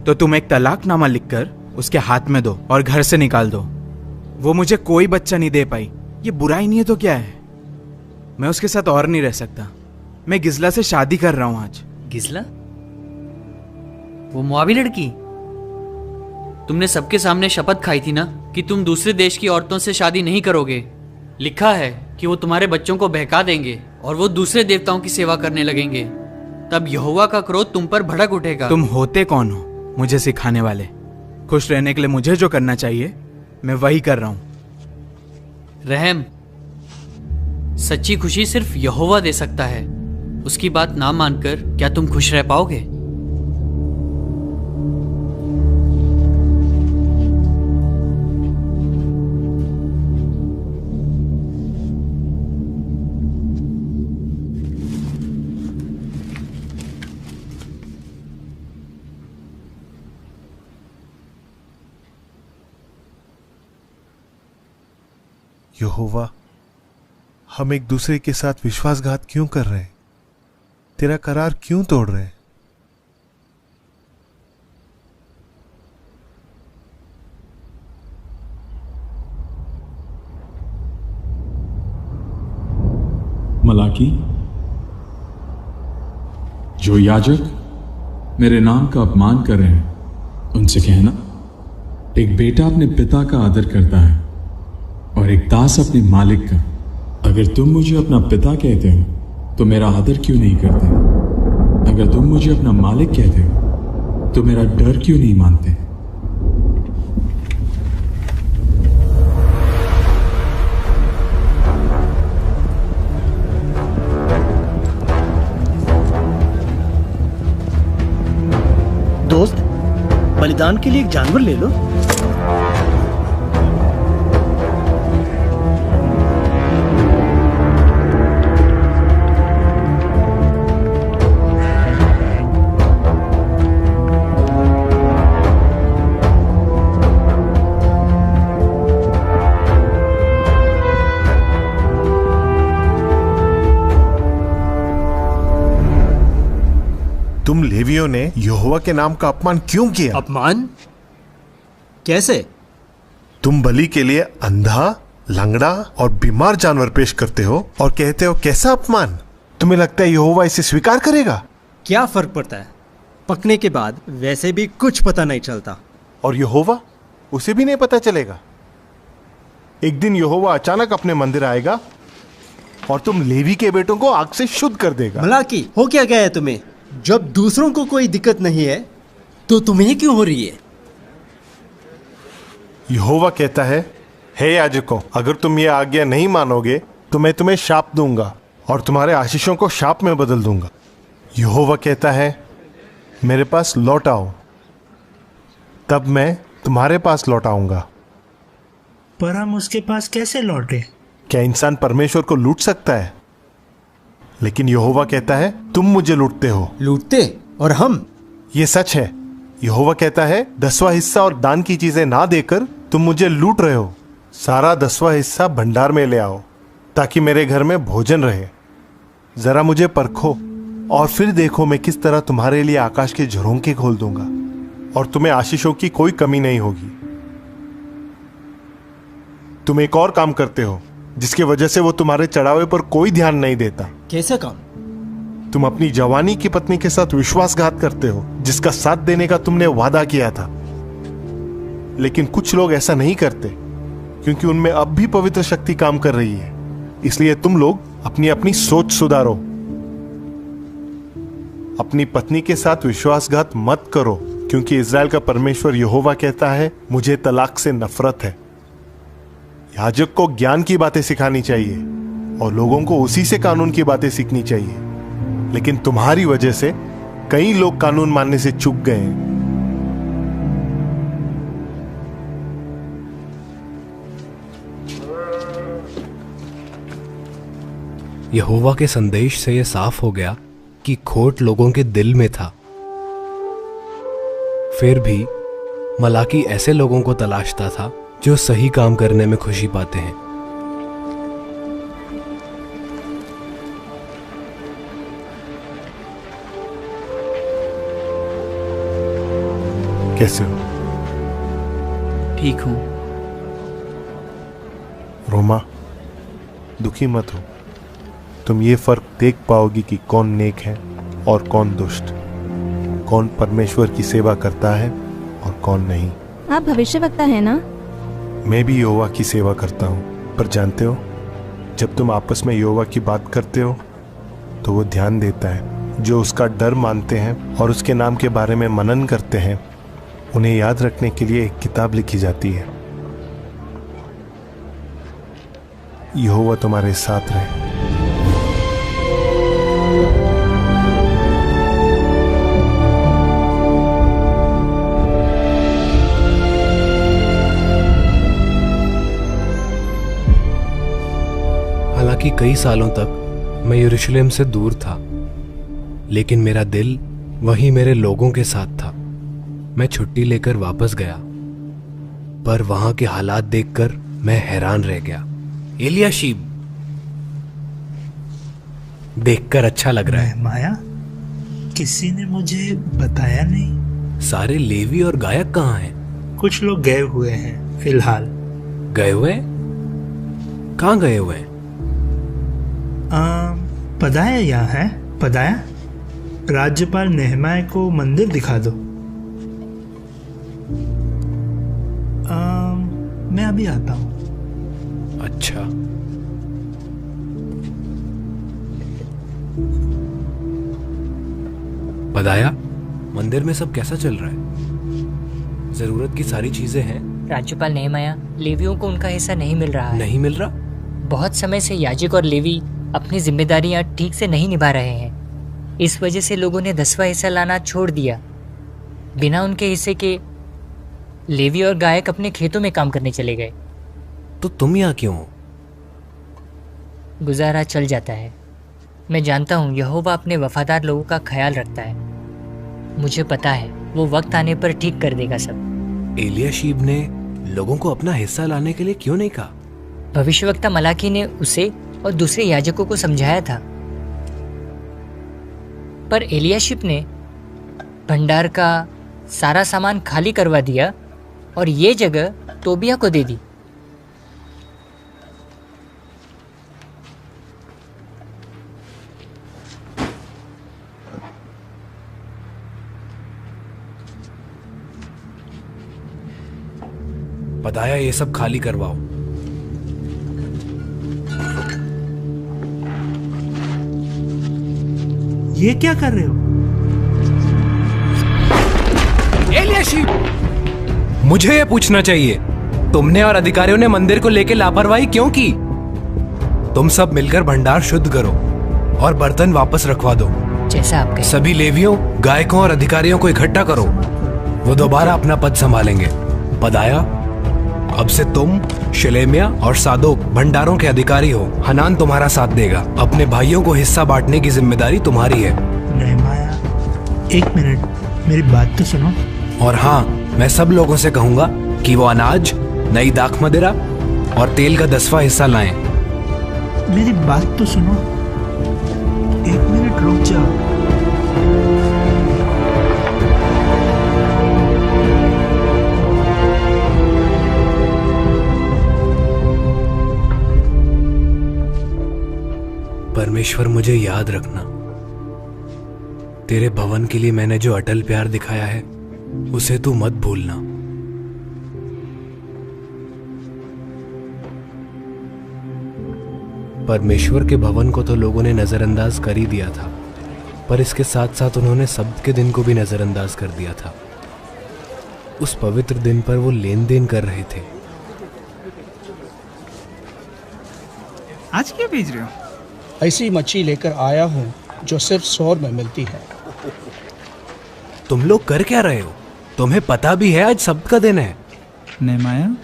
तो तुम एक तलाकनामा लिखकर उसके हाथ में दो और घर से निकाल दो। वो मुझे कोई बच्चा नहीं दे पाई, ये बुराई नहीं है तो क्या है? मैं उसके साथ और नहीं रह सकता। मैं गिजला से शादी कर रहा हूं आज। गिजला? वो मुआवी लड़की? तुमने सबके सामने शपथ खाई थी ना कि तुम दूसरे देश की औरतों से शादी नहीं करोगे। लिखा है कि वो तुम्हारे बच्चों को बहका देंगे और वो दूसरे देवताओं की सेवा करने लगेंगे। तब यहोवा का क्रोध तुम पर भड़क उठेगा। तुम होते कौन हो मुझे सिखाने वाले? खुश रहने के लिए मुझे जो करना चाहिए मैं वही कर रहा हूं। रहम, सच्ची खुशी सिर्फ यहोवा दे सकता है। उसकी बात ना मानकर क्या तुम खुश रह पाओगे? यहोवा, हम एक दूसरे के साथ विश्वासघात क्यों कर रहे हैं? तेरा करार क्यों तोड़ रहे हैं? मलाकी, जो याजक मेरे नाम का अपमान कर रहे हैं उनसे कहना, एक बेटा अपने पिता का आदर करता है और एक दास अपने मालिक का। अगर तुम मुझे अपना पिता कहते हो तो मेरा आदर क्यों नहीं करते? अगर तुम मुझे अपना मालिक कहते हो तो मेरा डर क्यों नहीं मानते? दोस्त, बलिदान के लिए एक जानवर ले लो। तुम लेवियों ने यहोवा के नाम का अपमान क्यों किया? अपमान? कैसे? तुम बलि के लिए अंधा, लंगड़ा और बीमार जानवर पेश करते हो और कहते हो कैसा अपमान? तुम्हें लगता है यहोवा इसे स्वीकार करेगा? क्या फर्क पड़ता है? पकने के बाद वैसे भी कुछ पता नहीं चलता। और यहोवा, उसे भी नहीं पता चलेगा। एक दिन यहोवा अचानक अपने मंदिर आएगा और तुम लेवी के बेटों को आग से शुद्ध कर देगा। मलाकी, हो क्या गया है तुम्हें? जब दूसरों को कोई दिक्कत नहीं है तो तुम्हें क्यों हो रही है? यहोवा कहता है, हे याजकों, अगर तुम ये आज्ञा नहीं मानोगे तो मैं तुम्हें शाप दूंगा और तुम्हारे आशीषों को शाप में बदल दूंगा। यहोवा कहता है, मेरे पास लौट आओ, तब मैं तुम्हारे पास लौट आऊंगा। पर हम उसके पास कैसे लौटे? क्या इंसान परमेश्वर को लूट सकता है? लेकिन यहोवा कहता है, तुम मुझे लूटते हो। लूटते? और हम? ये सच है। यहोवा कहता है, 10वां हिस्सा और दान की चीजें ना देकर तुम मुझे लूट रहे हो। सारा 10वां हिस्सा भंडार में ले आओ ताकि मेरे घर में भोजन रहे। जरा मुझे परखो और फिर देखो मैं किस तरह तुम्हारे लिए आकाश के झरोखे खोल दूंगा और तुम्हें आशीषों की कोई कमी नहीं होगी। तुम एक और काम करते हो जिसकी वजह से वो तुम्हारे चढ़ावे पर कोई ध्यान नहीं देता। कैसा काम? तुम अपनी जवानी की पत्नी के साथ विश्वासघात करते हो जिसका साथ देने का तुमने वादा किया था। लेकिन कुछ लोग ऐसा नहीं करते क्योंकि उनमें अब भी पवित्र शक्ति काम कर रही है। इसलिए तुम लोग अपनी अपनी सोच सुधारो। अपनी पत्नी के साथ विश्वासघात मत करो, क्योंकि इज़राइल का परमेश्वर यहोवा कहता है, मुझे तलाक से नफरत है। याजक को ज्ञान की बातें सिखानी चाहिए और लोगों को उसी से कानून की बातें सीखनी चाहिए। लेकिन तुम्हारी वजह से कई लोग कानून मानने से चूक गए हैं। यहोवा के संदेश से यह साफ हो गया कि खोट लोगों के दिल में था। फिर भी मलाकी ऐसे लोगों को तलाशता था जो सही काम करने में खुशी पाते हैं। कैसे हो? ठीक हूं। रोमा, दुखी मत हो। तुम ये फर्क देख पाओगी कि कौन नेक है और कौन दुष्ट, कौन परमेश्वर की सेवा करता है और कौन नहीं। आप भविष्यवक्ता है ना? मैं भी यहोवा की सेवा करता हूँ। पर जानते हो, जब तुम आपस में यहोवा की बात करते हो तो वो ध्यान देता है। जो उसका डर मानते हैं और उसके नाम के बारे में मनन करते हैं, उन्हें याद रखने के लिए एक किताब लिखी जाती है। यहोवा तुम्हारे साथ रहे। हालांकि कई सालों तक मैं यरूशलेम से दूर था, लेकिन मेरा दिल वहीं मेरे लोगों के साथ था। मैं छुट्टी लेकर वापस गया, पर वहां के हालात देखकर मैं हैरान रह गया। एलियाशीब, देखकर अच्छा लग रहा है। माया, किसी ने मुझे बताया नहीं। सारे लेवी और गायक कहाँ हैं? कुछ लोग गए हुए हैं फिलहाल। गए हुए? कहाँ गए हुए? पदाया यहाँ है। पदाया, राज्यपाल नेहमाया को मंदिर दिखा दो। मैं अभी आता हूँ। अच्छा। पदाया, मंदिर में सब कैसा चल रहा है? जरूरत की सारी चीजें हैं? राज्यपाल नेहमाया, लेवियों को उनका हिस्सा नहीं मिल रहा है। नहीं मिल रहा? बहुत समय से याजक और लेवी अपनी जिम्मेदारियां ठीक से नहीं निभा रहे हैं। इस वजह से लोगों ने 10वां हिस्सा लाना छोड़ दिया। बिना उनके हिस्से के लेवी और गायक अपने खेतों में काम करने चले गए। तो तुम यहाँ क्यों हो? गुजारा चल जाता है। मैं जानता हूँ यहोवा अपने वफादार लोगों का ख्याल रखता है। मुझे पता है वो वक्त आने पर ठीक कर देगा सब। एलियाशीब ने लोगों को अपना हिस्सा लाने के लिए क्यों नहीं कहा? भविष्यवक्ता मलाकी ने उसे और दूसरे याजकों को समझाया था, पर एलियाशीब ने भंडार का सारा सामान खाली करवा दिया और ये जगह तोबिया को दे दी। पदाया, ये सब खाली करवाओ। ये क्या कर रहे हो? एलियाशीब, मुझे ये पूछना चाहिए, तुमने और अधिकारियों ने मंदिर को लेकर लापरवाही क्यों की? तुम सब मिलकर भंडार शुद्ध करो और बर्तन वापस रखवा दो। जैसा आप कहें। सभी लेवियों, गायकों और अधिकारियों को इकट्ठा करो, वो दोबारा अपना पद संभालेंगे। पदाया, अब से तुम, शिलेमिया और सादोक भंडारों के अधिकारी हो। हनान तुम्हारा साथ देगा। अपने भाइयों को हिस्सा बांटने की जिम्मेदारी तुम्हारी है। नेहमाया, 1 मिनट, मेरी बात तो सुनो। और हाँ, मैं सब लोगों से कहूंगा कि वो अनाज, नई दाख मदिरा और तेल का 10वां हिस्सा लाएं। मेरी बात तो सुनो। 1 मिनट रुक जाओ। परमेश्वर, मुझे याद रखना, तेरे भवन के लिए मैंने जो अटल प्यार दिखाया है उसे तू मत भूलना। परमेश्वर के भवन को तो लोगों ने नजरअंदाज कर ही दिया था, पर इसके साथ साथ उन्होंने सबके दिन को भी नजरअंदाज कर दिया था। उस पवित्र दिन पर वो लेन देन कर रहे थे। आज क्या भेज रहे हो? ऐसी मच्छी लेकर आया हूँ जो सिर्फ 100 में मिलती है। तुम लोग कर क्या रहे हो? तुम्हें पता भी है आज सब्त का दिन है। नेहमाया,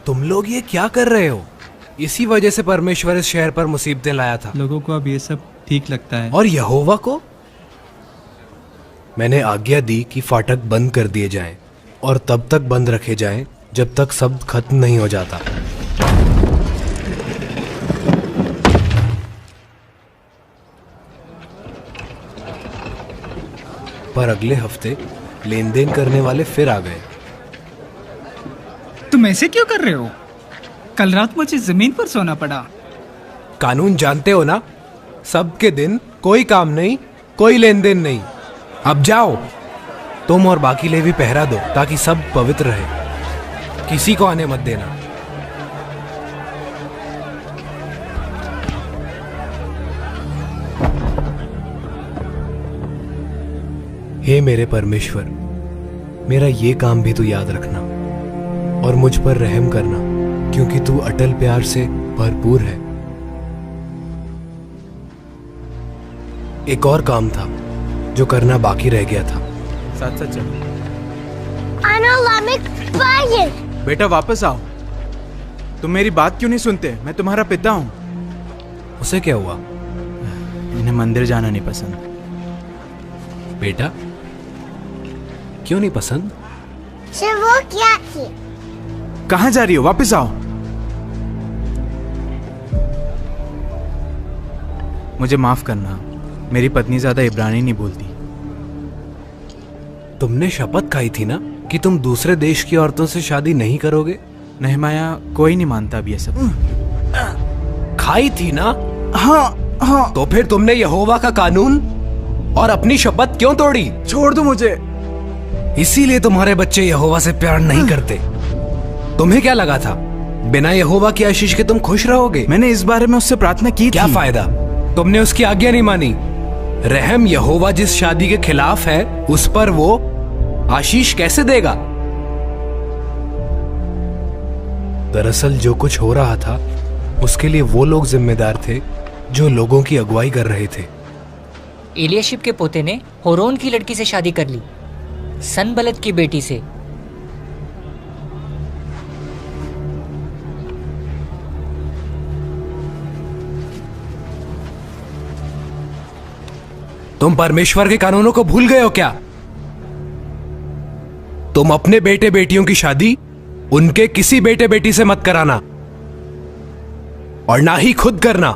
तुम लोग ये क्या कर रहे हो? इसी वजह से परमेश्वर इस शहर पर मुसीबतें लाया था। लोगों को अब ये सब ठीक लगता है। और यहोवा को? मैंने आज्ञा दी कि फाटक बंद कर दिए जाएं और तब तक बंद रखे जाएं जब तक शब्द खत्म नहीं हो जाता। पर अगले हफ्ते लेन देन करने वाले फिर आ गए। तुम ऐसे क्यों कर रहे हो? कल रात मुझे जमीन पर सोना पड़ा। कानून जानते हो ना, सबके दिन कोई काम नहीं, कोई लेन देन नहीं। अब जाओ, तुम और बाकी लेवी पहरा दो ताकि सब पवित्र रहे। किसी को आने मत देना। हे मेरे परमेश्वर, मेरा ये काम भी तू याद रखना और मुझ पर रहम करना, क्योंकि तू अटल प्यार से भरपूर है। एक और काम था जो करना बाकी रह गया था। साथ साथ चलो। बेटा वापस आओ। तुम मेरी बात क्यों नहीं सुनते? मैं तुम्हारा पिता हूं। उसे क्या हुआ? इन्हें मंदिर जाना नहीं पसंद। बेटा, क्यों नहीं पसंद? वो क्या थी? कहाँ जा रही हो? वापस आओ। मुझे माफ करना, मेरी पत्नी ज्यादा इब्रानी नहीं बोलती। तुमने शपथ खाई थी ना कि तुम दूसरे देश की औरतों से शादी नहीं करोगे? नेहमाया, कोई नहीं मानता अब ये सब। खाई थी ना? हाँ। तो फिर तुमने यहोवा का कानून और अपनी शपथ क्यों तोड़ी? छोड़ दो मुझे। इसीलिए तुम्हारे बच्चे यहोवा से प्यार नहीं करते। तुम्हें क्या लगा था बिना यहोवा की आशीष के तुम खुश रहोगे? मैंने इस बारे में उससे प्रार्थना की थी। क्या फायदा? तुमने उसकी आज्ञा नहीं मानी। रहम यहोवा जिस शादी के खिलाफ है उस पर वो आशीष कैसे देगा? दरअसल जो कुछ हो रहा था उसके लिए वो लोग जिम्मेदार थे जो लोगों की अगुवाई कर रहे थे। एलियाशिब के पोते ने होरोन की लड़की से शादी कर ली, सनबलत की बेटी से। तुम परमेश्वर के कानूनों को भूल गए हो क्या? तुम अपने बेटे बेटियों की शादी उनके किसी बेटे बेटी से मत कराना और ना ही खुद करना।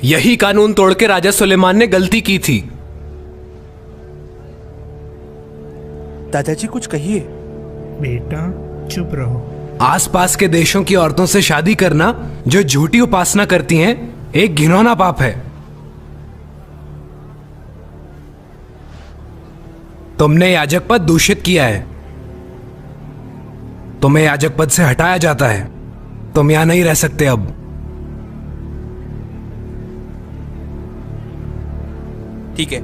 यही कानून तोड़ के राजा सुलेमान ने गलती की थी। दादाजी कुछ कहिए। बेटा चुप रहो। आसपास के देशों की औरतों से शादी करना जो झूठी उपासना करती हैं एक घिनौना पाप है। तुमने याजक पद दूषित किया है। तुम्हें याजक पद से हटाया जाता है। तुम यहां नहीं रह सकते अब। ठीक है,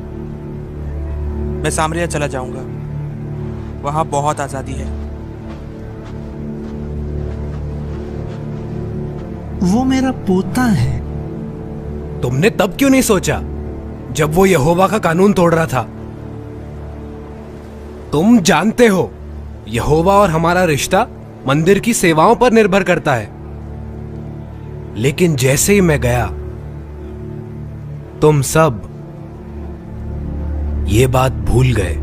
मैं सामरिया चला जाऊंगा, वहां बहुत आजादी है। वो मेरा पोता है। तुमने तब क्यों नहीं सोचा जब वो यहोवा का कानून तोड़ रहा था? तुम जानते हो यहोवा और हमारा रिश्ता मंदिर की सेवाओं पर निर्भर करता है। लेकिन जैसे ही मैं गया तुम सब ये बात भूल गए।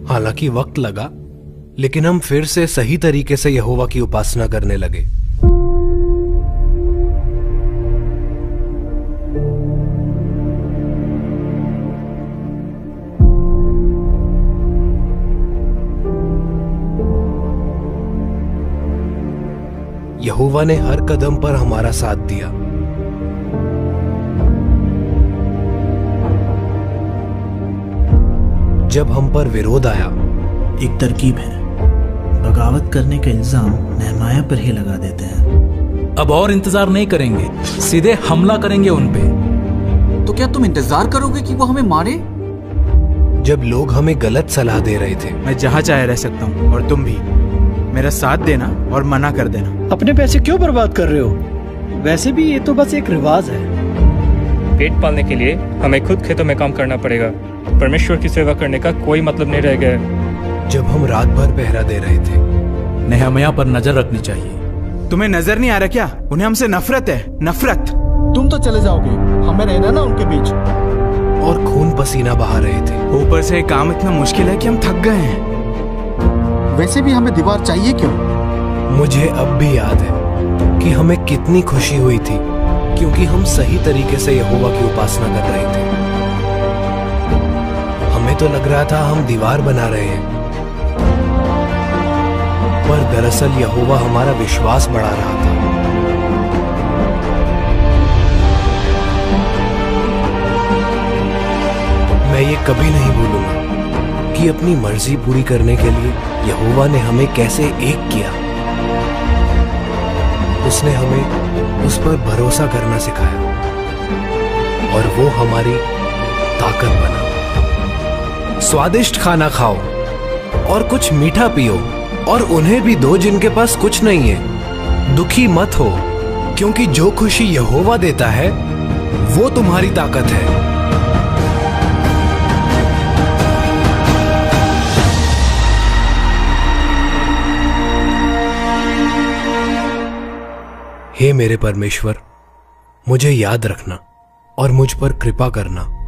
हालांकि वक्त लगा, लेकिन हम फिर से सही तरीके से यहोवा की उपासना करने लगे। यहोवा ने हर कदम पर हमारा साथ दिया। जब हम पर विरोध आया, एक तरकीब है, बगावत करने का इल्जाम नेहमाया पर ही लगा देते हैं। अब और इंतजार नहीं करेंगे, सीधे हमला करेंगे उन पे। तो क्या तुम इंतजार करोगे कि वो हमें मारे? जब लोग हमें गलत सलाह दे रहे थे। मैं जहां चाहे रह सकता हूं और तुम भी। मेरा साथ देना और मना कर देना। अपने पैसे क्यों बर्बाद कर रहे हो? वैसे भी ये तो बस एक रिवाज है। पेट पालने के लिए हमें खुद खेतों में काम करना पड़ेगा। परमेश्वर की सेवा करने का कोई मतलब नहीं रह गया है। जब हम रात भर पहरा दे रहे थे, नेहमाया पर नजर रखनी चाहिए। तुम्हें नजर नहीं आ रहा क्या? उन्हें हमसे नफरत है, नफरत। तुम तो चले जाओगे, हमें रहना ना उनके बीच। और खून पसीना बहा रहे थे। ऊपर से काम इतना मुश्किल है कि हम थक गए हैं। वैसे भी हमें दीवार चाहिए क्यों? मुझे अब भी याद है कि हमें कितनी खुशी हुई थी क्योंकि हम सही तरीके से यहोवा की उपासना कर रहे थे। हमें तो लग रहा था हम दीवार बना रहे हैं, पर दरअसल यहोवा हमारा विश्वास बढ़ा रहा था। मैं ये कभी नहीं भूलूंगा कि अपनी मर्जी पूरी करने के लिए यहोवा ने हमें कैसे एक किया। उसने हमें उस पर भरोसा करना सिखाया और वो हमारी ताकत बना। स्वादिष्ट खाना खाओ और कुछ मीठा पियो और उन्हें भी दो जिनके पास कुछ नहीं है। दुखी मत हो, क्योंकि जो खुशी यहोवा देता है वो तुम्हारी ताकत है। हे मेरे परमेश्वर, मुझे याद रखना और मुझ पर कृपा करना।